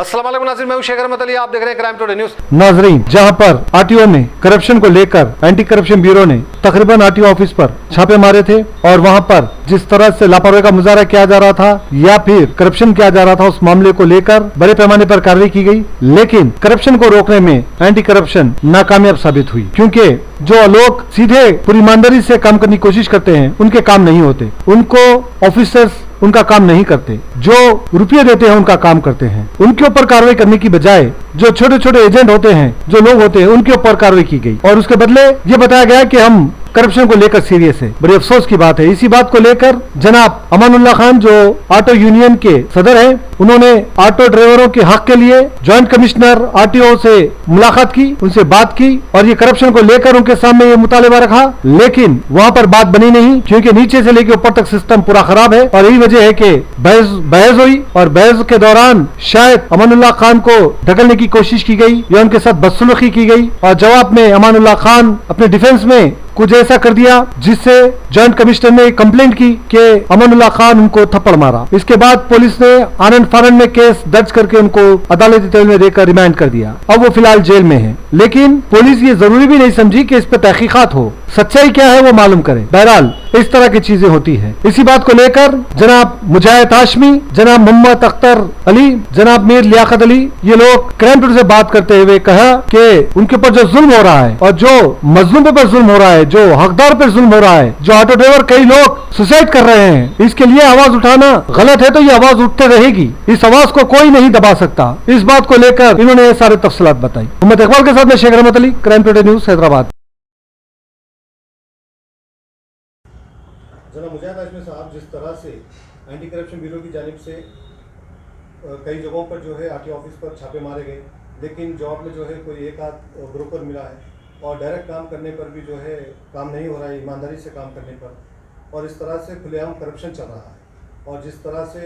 अस्सलाम वालेकुम नाज़रीन, मैं हूं शेख अहमद अली, आप देख रहे हैं क्राइम टुडे न्यूज। नाजरीन, जहां पर आरटीओ में करप्शन को लेकर एंटी करप्शन ब्यूरो ने तकरीबन आरटीओ ऑफिस पर छापे मारे थे और वहां पर जिस तरह से लापरवाही का मुजाहरा किया जा रहा था या फिर करप्शन किया जा रहा था, उस मामले को लेकर बड़े पैमाने पर कार्रवाई की गई। लेकिन करप्शन को रोकने में एंटी करप्शन नाकामयाब साबित हुई, क्योंकि जो लोग सीधे पूरी ईमानदारी से काम करने की कोशिश करते हैं उनके काम नहीं होते, उनको ऑफिसर्स उनका काम नहीं करते, जो रुपये देते हैं उनका काम करते हैं। उनके ऊपर कार्रवाई करने की बजाय जो छोटे छोटे एजेंट होते हैं, जो लोग होते हैं, उनके ऊपर कार्रवाई की गई और उसके बदले ये बताया गया कि हम करप्शन को लेकर सीरियस है। बड़ी अफसोस की बात है। इसी बात को लेकर जनाब अमानुल्लाह खान जो ऑटो यूनियन के सदर हैं, उन्होंने ऑटो ड्राइवरों के हक के लिए ज्वाइंट कमिश्नर आरटीओ से मुलाकात की, उनसे बात की और ये करप्शन को लेकर उनके सामने ये मुतालबा रखा। लेकिन वहां पर बात बनी नहीं, क्योंकि नीचे से लेकर ऊपर तक सिस्टम पूरा खराब है और यही वजह है कि बहस हुई और बहस के दौरान शायद अमानुल्लाह खान को ढकलने की कोशिश की गई या उनके साथ बदसलूकी की गई और जवाब में अमानुल्लाह खान अपने डिफेंस में कुछ ऐसा कर दिया जिससे जॉइंट कमिश्नर ने कंप्लेंट की कि अमानुल्लाह खान उनको थप्पड़ मारा। इसके बाद पुलिस ने आनंद फानंद में केस दर्ज करके उनको अदालती जेल में देकर रिमांड कर दिया। अब वो फिलहाल जेल में है। लेकिन पुलिस ये जरूरी भी नहीं समझी कि इस पर तहकीकात हो, सच्चाई क्या है वो मालूम करे। बहरहाल इस तरह की चीजें होती है। इसी बात को लेकर जनाब मुजाहिद हाशमी, जनाब मोहम्मद अख्तर अली, जनाब मीर लियाकत अली, ये लोग क्राइम टुडे से बात करते हुए कहा कि उनके ऊपर जो जुल्म हो रहा है और जो मजलूम पर जुल्म हो रहा है, जो हकदार पर जुल्म हो रहा है, जो ऑटो ड्राइवर कई लोग सुसाइड कर रहे हैं, इसके लिए आवाज उठाना गलत है। तो ये आवाज उठते रहेगी, इस आवाज को कोई नहीं दबा सकता। इस बात को लेकर इन्होंने सारे तफसीलात बताई। मोहम्मद इकबाल के साथ में Sheikh Ahmed Ali, crime today news, Hyderabad. जनाब मुजाहिद हाशमी साहब, जिस तरह से एंटी करप्शन ब्यूरो की जानिब से कई जगहों पर जो है आरटीओ ऑफिस पर छापे मारे गए, लेकिन जॉब में जो है कोई एक आध ब्रोकर मिला है और डायरेक्ट काम करने पर भी जो है काम नहीं हो रहा है, ईमानदारी से काम करने पर, और इस तरह से खुलेआम करप्शन चल रहा है। और जिस तरह से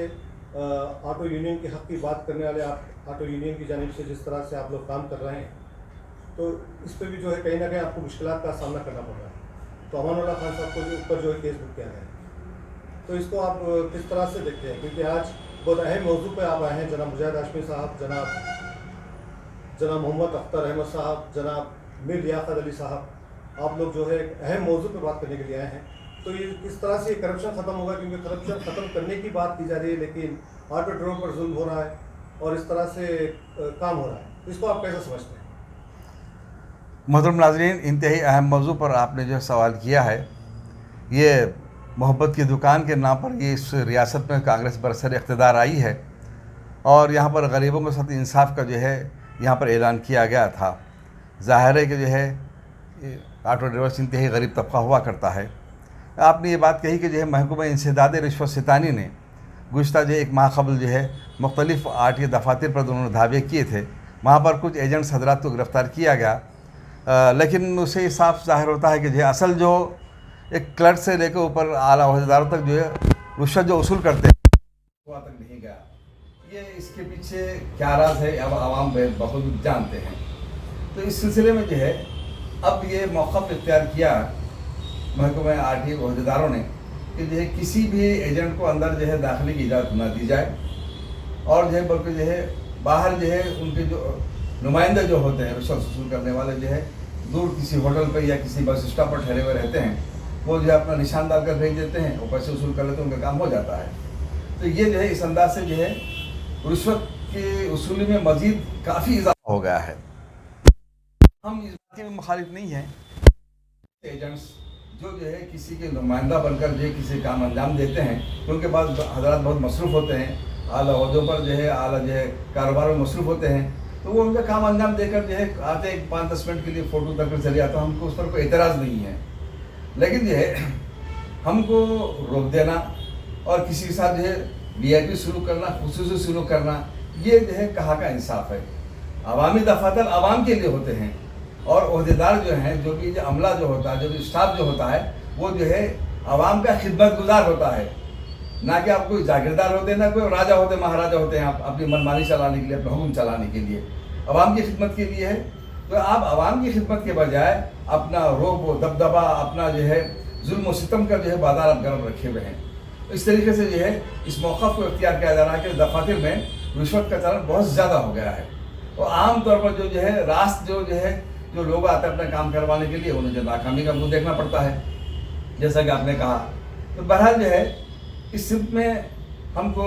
ऑटो यूनियन के हक़ की बात करने वाले आप ऑटो यूनियन की जानिब से जिस तरह से आप लोग काम कर रहे हैं, तो इस पर भी जो है कहीं ना कहीं आपको मुश्किलात का सामना करना पड़ रहा है। तो अमानुल्लाह खान साहब को ऊपर जो है केस बुक किया गया है, तो इसको आप किस तरह से देखते हैं? क्योंकि आज बहुत अहम मौजू पे आप आए हैं। जनाब मुजाहिद हाशमी साहब, जनाब मोहम्मद अख्तर अहमद साहब, जनाब मीर लियाकत अली साहब, आप लोग जो है एक अहम मौजू पे बात करने के लिए आए हैं। तो ये किस तरह से करप्शन ख़त्म होगा? क्योंकि करप्शन ख़त्म करने की बात की जा रही है, लेकिन ऑटो ड्राइवर पर जुल्म हो रहा है और इस तरह से काम हो रहा है। इसको आप कैसे समझते हैं? मोहतरम नाज़रीन, इंतहाई अहम मौजू पर आपने जो सवाल किया है, ये मोहब्बत की दुकान के नाम पर ये इस रियासत में कांग्रेस बरसर इक़्तिदार आई है और यहाँ पर गरीबों के साथ इंसाफ का जो है यहाँ पर ऐलान किया गया था। ज़ाहिर है कि जो है ऑटो ड्राइवर्स इंतहाई गरीब तबका हुआ करता है। आपने ये बात कही कि जो है महकूमा इंसदाद रिश्वत सितानी ने गुज़श्ता जो एक माह कबल जो है मुख्तलिफ़ आरटीओ दफातर पर उन्होंने धावे किए थे, वहाँ पर कुछ एजेंट्स हजरात को गिरफ़्तार किया गया। लेकिन उससे साफ ज़ाहिर होता है कि जो असल जो एक क्लर्क से लेकर ऊपर आला अहदेदारों तक जो है रुश्वत जो वसूल करते हैं वहाँ तक नहीं गया। ये इसके पीछे क्या राज है अब आवाम बहुत जानते हैं। तो इस सिलसिले में जो है अब ये मौक़िफ़ इख्तियार किया महकमा आरटीओ अहदेदारों ने कि जो है किसी भी एजेंट को अंदर जो है दाखिले की इजाज़त न दी जाए और जो है बल्कि जो है बाहर जो है उनके जो नुमाइंदे जो होते हैं रिश्वत वसूल करने वाले जो है दूर किसी होटल पर या किसी बस स्टॉप पर ठहरे हुए रहते हैं, वो जो है अपना निशान डालकर भेज देते हैं, वो पैसे वसूल कर लेते हैं, उनका काम हो जाता है। तो ये जो है इस अंदाज से जो है रिश्वत की वसूली में मज़ीद काफ़ी इजाफा हो गया है। हम इस बात के भी मुखालिफ नहीं हैं। एजेंट्स जो है किसी के नुमाइंदा बनकर जो है किसी काम अंजाम देते हैं, तो उनके पास हज़रात बहुत मसरूफ़ होते हैं, आला ओहदों पर जो है आला जो है कारोबार में मसरूफ़ होते हैं, तो वो उनका काम अंजाम देकर जो है आते 5-10 मिनट के लिए फ़ोटो तक चले जाता है। हमको उस पर कोई एतराज़ नहीं है, लेकिन जो है हमको रोक देना और किसी के साथ जो है वीआईपी शुरू करना, खुसूसी शुरू करना, ये जो है कहाँ का इंसाफ है? अवामी दफातर आवाम के लिए होते हैं और ओहदेदार जो हैं, जो भी जो अमला जो होता है, जो भी स्टाफ जो होता है, वो जो है आवाम का खिदमत गुजार होता है, ना कि आप कोई जागीरदार होते हैं, ना कोई राजा होते महाराजा होते हैं आप अपनी मनमानी चलाने के लिए, अपना हुक्म चलाने के लिए। आवाम की खिदमत के लिए है। तो आप आवाम की खिदमत के बजाय अपना रोब व दबदबा, अपना जो है जुल्म व सितम का जो है बाजार आप गर्म रखे हुए हैं। इस तरीके से जो है इस मौक़िफ़ को इख्तियार किया जा रहा है कि दफातर में रिश्वत का चलन बहुत ज़्यादा हो गया है। और आमतौर पर जो है राष्ट्र जो लोग आते हैं अपना काम करवाने के लिए, उन्हें जो नाकामी का मुंह देखना पड़ता है, जैसा कि आपने कहा। तो बहरहाल जो है इस सिलसिले में हमको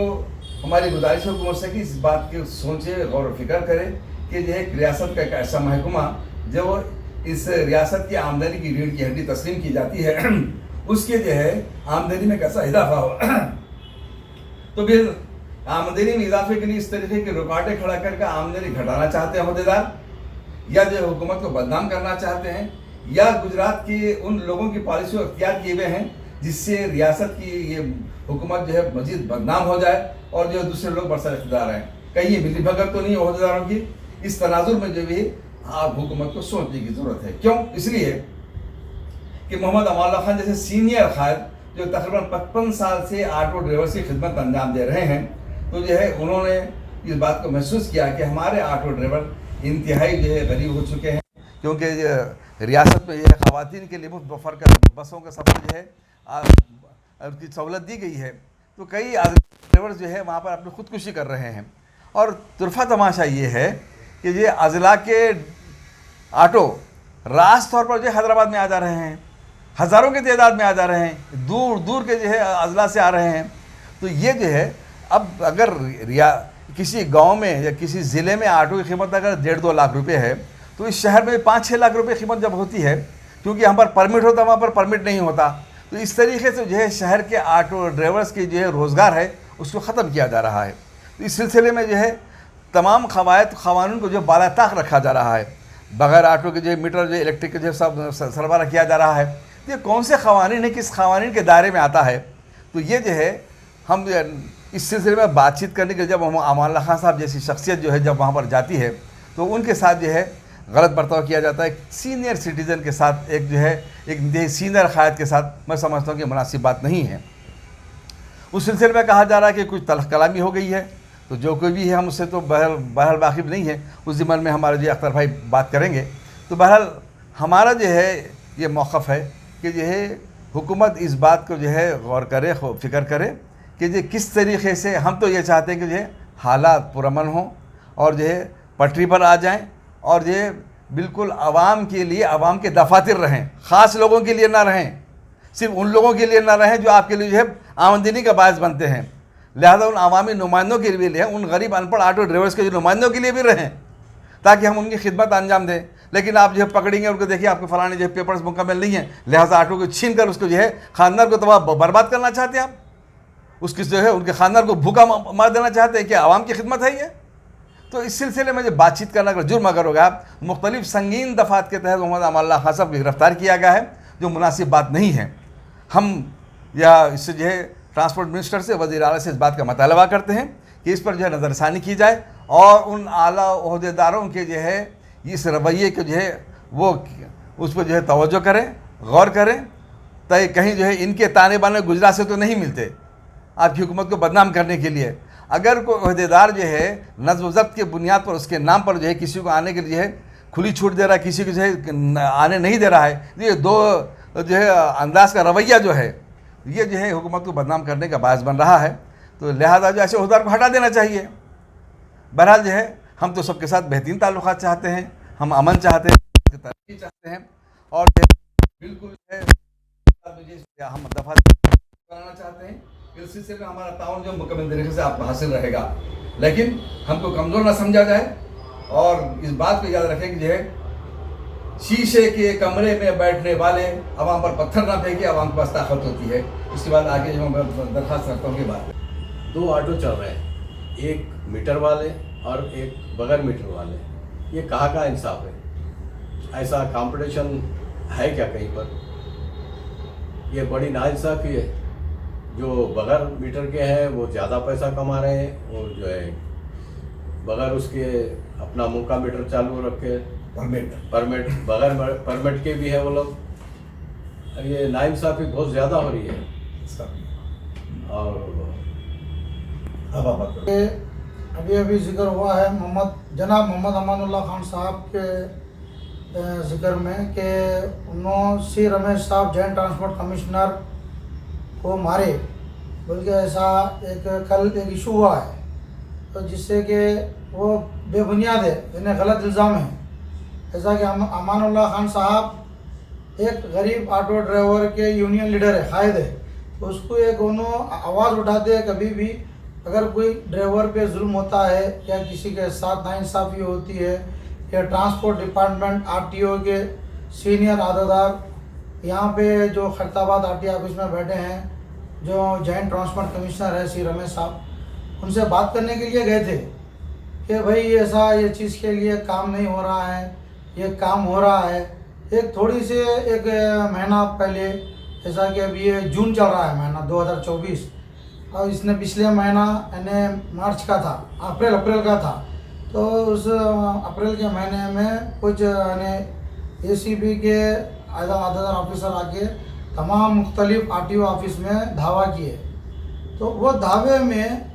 हमारी गुजारिश है हुकूमत से कि इस बात की सोचे, गौर व फिक्र करे कि जो है रियासत का एक ऐसा महकमा जो इस रियासत की आमदनी की रीढ़ की हड्डी तस्लीम की जाती है उसके जो है आमदनी में कैसा इजाफा हो। तो फिर आमदनी में इजाफे के लिए इस तरीके की रुकावटें खड़ा करके आमदनी घटाना चाहते हैं अहदेदार, या जो हुकूमत को बदनाम करना चाहते हैं, या गुजरात के उन लोगों की पॉलिसी को अख्तियार किए हुए हैं जिससे रियासत की ये हुकूमत जो है मजीद बदनाम हो जाए और जो दूसरे लोग बरसर इख्तियार हैं। कहीं ये मिली भगत तो नहीं अहदेदारों की? इस तनाजुर में जो भी आप हुकूमत को सोचने की ज़रूरत है। क्यों? इसलिए कि मोहम्मद अमान खान जैसे सीनियर कायद जो तकरीबन 55 साल से ऑटो ड्राइवर्स की खिदमत अंजाम दे रहे हैं, तो जो है उन्होंने इस बात को महसूस किया कि हमारे ऑटो ड्राइवर इंतहाई जो है गरीब हो चुके हैं, क्योंकि रियासत में यह ख़वातीन के लिए मुफ्त बफर का बसों का सफ़र जो है उसकी सहूलत दी गई है। तो कई ड्राइवर्स जो है वहाँ पर अपनी खुदकुशी कर रहे हैं। और तुरफा तमाशा ये है कि ये अजला के ऑटो रास तौर पर जो है हैदराबाद में आ जा रहे हैं, हज़ारों की तादाद में आ जा रहे हैं, दूर दूर के जो है अजला से आ रहे हैं। तो ये जो है अब अगर किसी गांव में या किसी ज़िले में ऑटो की कीमत अगर 1.5-2 लाख रुपए है, तो इस शहर में 5-6 लाख रुपए कीमत जब होती है, क्योंकि यहाँ पर परमिट होता वहाँ पर परमिट नहीं होता, तो इस तरीके से जो है शहर के ऑटो ड्राइवर्स की जो है रोज़गार है उसको ख़त्म किया जा रहा है। तो इस सिलसिले में जो है तमाम क़वानून को जो बालाताक रखा जा रहा है, बग़ैर ऑटो के जो मीटर जो इलेक्ट्रिक जो सब सरबराह किया जा रहा है। ये कौन से क़वानीन है, किस क़वानीन के दायरे में आता है? तो ये जो है हम इस सिलसिले में बातचीत करने के जब हम अमान खान साहब जैसी शख्सियत जो है जब वहाँ पर जाती है तो उनके साथ जो है गलत बर्ताव किया जाता है। एक सीनियर सिटीज़न के साथ एक जो है एक सीनियर क़ायद के साथ मैं समझता हूँ कि मुनासिब बात नहीं है। उस सिलसिले में कहा जा रहा है कि कुछ तलख़ कलामी हो गई है, तो जो कोई भी है हम उससे तो बहरहाल वाकिफ़ नहीं है, उस ज़िम्मन में हमारे जो अख्तर भाई बात करेंगे। तो बहरहाल हमारा जो है ये मौक़िफ़ है कि जो है हुकूमत इस बात को जो है गौर करे, फ़िक्र करे कि जो किस तरीके से हम तो ये चाहते हैं कि जो है हालात पुरअमन हों और जो है पटरी पर आ जाएं और जो है बिल्कुल आवाम के लिए, आवाम के दफातर रहें, ख़ास लोगों के लिए ना रहें, सिर्फ उन लोगों के लिए ना रहें जो आपके लिए जो है आमदनी का बायस बनते हैं। लिहाजा उन अवामी नुमाइंदों के लिए हैं, उन गरीब अनपढ़ ऑटो ड्राइवर्स के जो नुमाइंदों के लिए भी रहें, ताकि हम उनकी खिदमत अंजाम दें। लेकिन आप जो है पकड़ेंगे उनको, देखिए आपके फ़लाने जो है पेपर्स मुकम्मल नहीं है, लिहाजा ऑटो को छीन कर उसको जो है ख़ानदान को तबाह बर्बाद करना चाहते हैं आप, उसकी जो है उनके ख़ानदान को भूखा मार देना चाहते हैं। क्या आवाम की खिदमत है ये? तो इस सिलसिले में जो बातचीत करना अगर जुर्म अगर होगा, मुख्तलिफ संगीन दफ़ात के तहत मोहम्मद अमान खान साहब को गिरफ़्तार किया गया है, जो मुनासिब बात नहीं है। हम या इससे जो है ट्रांसपोर्ट मिनिस्टर से, वज़ीर आला से इस बात का मुतालबा करते हैं कि इस पर जो है नज़रसानी की जाए और उन आला ओहदेदारों के जो है इस रवैये को जो है वो उस पर जो है तवज्जो करें, गौर करें, ताकि कहीं जो है इनके ताने बाने गुजरात से तो नहीं मिलते आपकी हुकूमत को बदनाम करने के लिए। अगर कोई ओहदेदार जो है नज़्म ज़ब्त के बुनियाद पर उसके नाम पर जो है किसी को आने के लिए जो है खुली छूट दे रहा है, किसी को जो है आने नहीं दे रहा है, ये दो जो है अंदाज का रवैया जो है ये जो है हुकूमत को बदनाम करने का बायस बन रहा है। तो लिहाजा जो ऐसे ओहदेदार को हटा देना चाहिए। बहरहाल जो है हम तो सबके साथ बेहतरीन ताल्लुकात चाहते हैं, हम अमन चाहते हैं, तरक्की चाहते हैं और बिल्कुल जो है हम दफा कराना चाहते हैं। इस सिलसिले में हमारा ताउन जो मुकम्मल तरीके से आपको हासिल रहेगा, लेकिन हमको कमज़ोर ना समझा जाए और इस बात को याद रखें कि जो है शीशे के कमरे में बैठने वाले अवाम पर पत्थर ना फेंके, अवाम के पास ताकत होती है। उसके बाद आगे जो मैं दरख्वास्त करता हूँ कि बात 2 ऑटो चल रहे हैं, एक मीटर वाले और एक बगैर मीटर वाले। ये कहाँ का इंसाफ है? ऐसा कंपटीशन है क्या कहीं पर? ये बड़ी नाइंसाफ़ी है। जो बगैर मीटर के हैं वो ज़्यादा पैसा कमा रहे हैं और जो है बगैर उसके अपना मुँह का मीटर चालू रखे, परमिट बगैर परमिट के भी है वो लोग। ये नाइंसाफ़ी बहुत ज़्यादा हो रही है। और अब आप अभी जिक्र हुआ है जनाब मोहम्मद अमानुल्लाह खान साहब के जिक्र में कि उन्होंने सी रमेश साहब जॉइंट ट्रांसपोर्ट कमिश्नर को मारे, बल्कि ऐसा कल एक इशू हुआ है तो जिससे कि वो बेबुनियाद है, इन्हें गलत इल्ज़ाम है। ऐसा कि अमानुल्लाह खान साहब एक गरीब ऑटो ड्राइवर के यूनियन लीडर है, कायद है, तो उसको एक उन्होंने आवाज़ उठाते हैं कभी भी अगर कोई ड्राइवर पे जुल्म होता है या किसी के साथ नाइंसाफ़ी होती है या ट्रांसपोर्ट डिपार्टमेंट आरटीओ के सीनियर अहदेदार यहाँ पे जो खैरताबाद आरटीओ ऑफिस में बैठे हैं, जो जॉइंट ट्रांसपोर्ट कमिश्नर है सी रमेश साहब, उनसे बात करने के लिए गए थे कि भाई ऐसा ये चीज़ के लिए काम नहीं हो रहा है, ये काम हो रहा है। एक थोड़ी से एक महीना पहले, जैसा कि अभी ये जून चल रहा है महीना 2024, और इसने पिछले महीना यानी मार्च का था, अप्रैल का था, तो उस अप्रैल के महीने में कुछ यानी एसीबी के अहदेदार ऑफिसर आके तमाम मुख्तलिफ आरटीओ ऑफिस में धावा किए। तो वो धावे में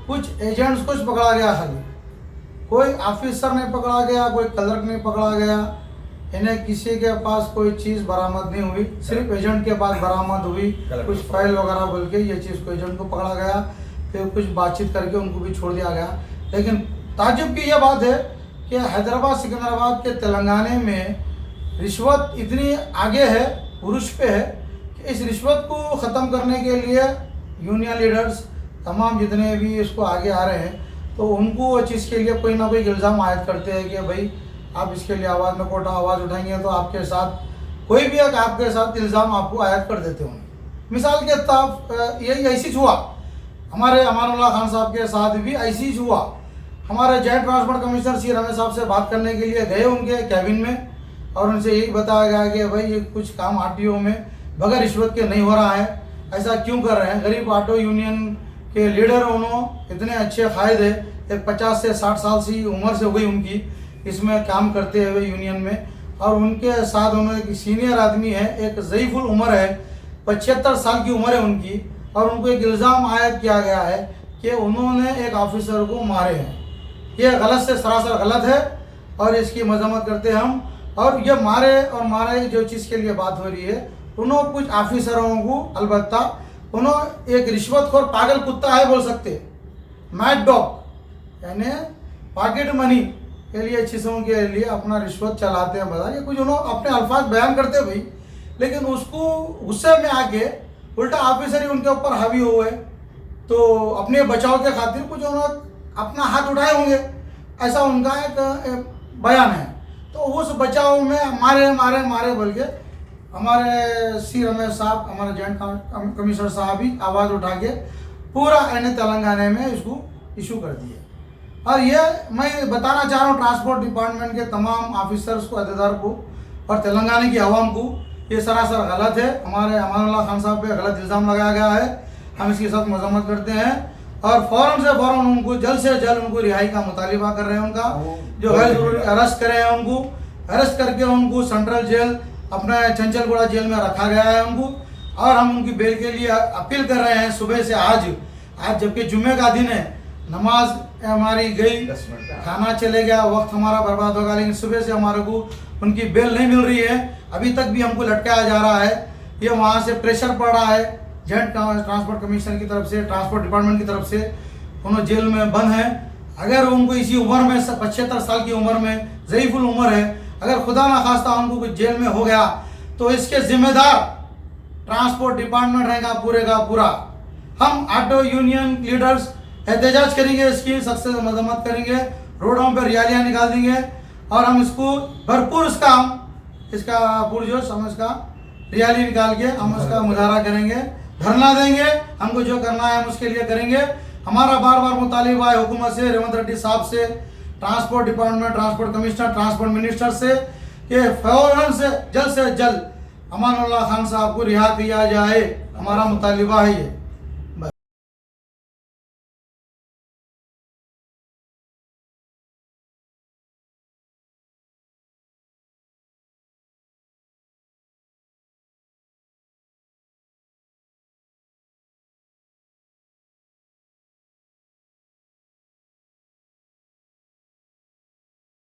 कुछ एजेंट्स कुछ पकड़ा गया, खाली कोई ऑफिसर नहीं पकड़ा गया, कोई क्लर्क नहीं पकड़ा गया, इन्हें किसी के पास कोई चीज़ बरामद नहीं हुई, सिर्फ एजेंट के पास बरामद हुई कुछ फाइल वगैरह बोल के ये चीज़ को एजेंट को पकड़ा गया, फिर कुछ बातचीत करके उनको भी छोड़ दिया गया। लेकिन ताज्जुब की यह बात है कि हैदराबाद सिकंदराबाद के तेलंगाना में रिश्वत इतनी आगे है, पुरुष पे है, कि इस रिश्वत को ख़त्म करने के लिए यूनियन लीडर्स तमाम जितने भी इसको आगे आ रहे हैं, तो उनको वो चीज़ के लिए कोई ना कोई इल्ज़ाम आयद करते हैं कि भाई आप इसके लिए आवाज़ में कोटा आवाज़ उठाएंगे तो आपके साथ कोई भी एक आपके साथ इल्ज़ाम आपको आयद कर देते होंगे। मिसाल के तौर यही ऐसी हुआ हमारे अमानुल्लाह खान साहब के साथ भी, ऐसी हुआ। हमारे joint transport commissioner C Ramesh साहब से बात करने के लिए गए उनके कैबिन में, और उनसे यही बताया गया कि भाई ये कुछ काम आरटीओ में बगैर रिश्वत के नहीं हो रहा है, ऐसा क्यों कर रहे हैं। गरीब ऑटो यूनियन के लीडर उन्होंने इतने अच्छे कायद है, एक 50 से 60 साल की उम्र से हो गई उनकी इसमें काम करते हुए यूनियन में, और उनके साथ उन्होंने एक सीनियर आदमी है, एक ज़ईफ़ुल उम्र है, 75 साल की उम्र है उनकी, और उनको एक इल्ज़ाम आयद किया गया है कि उन्होंने एक ऑफिसर को मारे हैं। ये गलत से सरासर गलत है और इसकी मजम्मत करते हैं हम। और ये मारे जो चीज़ के लिए बात हो रही है, उन्होंने कुछ ऑफिसरों को अलबत्ता उन्होंने एक रिश्वतखोर पागल कुत्ता है बोल सकते, मैड डॉग, यानी पॉकेट मनी के लिए चीज़ों के लिए अपना रिश्वत चलाते हैं, बता ये कुछ उन्होंने अपने अल्फाज बयान करते भाई, लेकिन उसको गुस्से में आके उल्टा ऑफिसर ही उनके ऊपर हावी हुए, तो अपने बचाव के खातिर कुछ उन्होंने अपना हाथ उठाए होंगे, ऐसा उनका एक बयान है। तो उस बचाव में मारे बोल के हमारे सी रमेश साहब, हमारे जॉइंट कमिश्नर साहब ही आवाज़ उठा के पूरा एन तेलंगाना में इसको इशू कर दिए। और ये मैं बताना चाह रहा हूँ ट्रांसपोर्ट डिपार्टमेंट के तमाम ऑफिसर्स को, अहदेदार को और तेलंगाना की आवाम को, ये सरासर गलत है। हमारे अमानुल्लाह खान साहब पे गलत इल्ज़ाम लगाया गया है, हम इसके साथ मजम्मत करते हैं और फ़ौरन से फ़ौरन उनको जल्द से जल्द उनको रिहाई का मुतालिबा कर रहे हैं। उनका जो गैर जरूरी अरेस्ट करे हैं उनको अरेस्ट करके उनको सेंट्रल जेल, अपना चंचलगुड़ा जेल में रखा गया है उनको, और हम उनकी बेल के लिए अपील कर रहे हैं सुबह से। आज जबकि जुम्मे का दिन है, नमाज हमारी गई, खाना चले गया, वक्त हमारा बर्बाद होगा, लेकिन सुबह से हमारे को उनकी बेल नहीं मिल रही है, अभी तक भी हमको लटकाया जा रहा है। ये वहाँ से प्रेशर पड़ रहा है जॉइंट ट्रांसपोर्ट कमीशन की तरफ से, ट्रांसपोर्ट डिपार्टमेंट की तरफ से, उन्होंने जेल में बंद है। अगर उनको इसी उम्र में 75 साल की उम्र में ज़ईफ़ुल उम्र है, अगर खुदा ना खास्ता उनको कुछ जेल में हो गया तो इसके जिम्मेदार ट्रांसपोर्ट डिपार्टमेंट रहेगा पूरे का पूरा। हम ऑटो यूनियन लीडर्स एहतजाज करेंगे, इसकी सख्त से मजम्मत करेंगे, रोडों पर रैलियाँ निकाल देंगे और हम इसको भरपूर इसका पुरजोश हम इसका रैली निकाल के हम उसका मुजाहरा करेंगे, धरना देंगे, हमको जो करना है हम उसके लिए करेंगे। हमारा बार बार मुतालिबा है हुकूमत से, रेवंत रेड्डी साहब से, transport department, transport commissioner, transport minister से कि फौरन से जल्द अमानुल्लाह खान साहब को रिहा किया जाए। हमारा मुतालिबा है ये।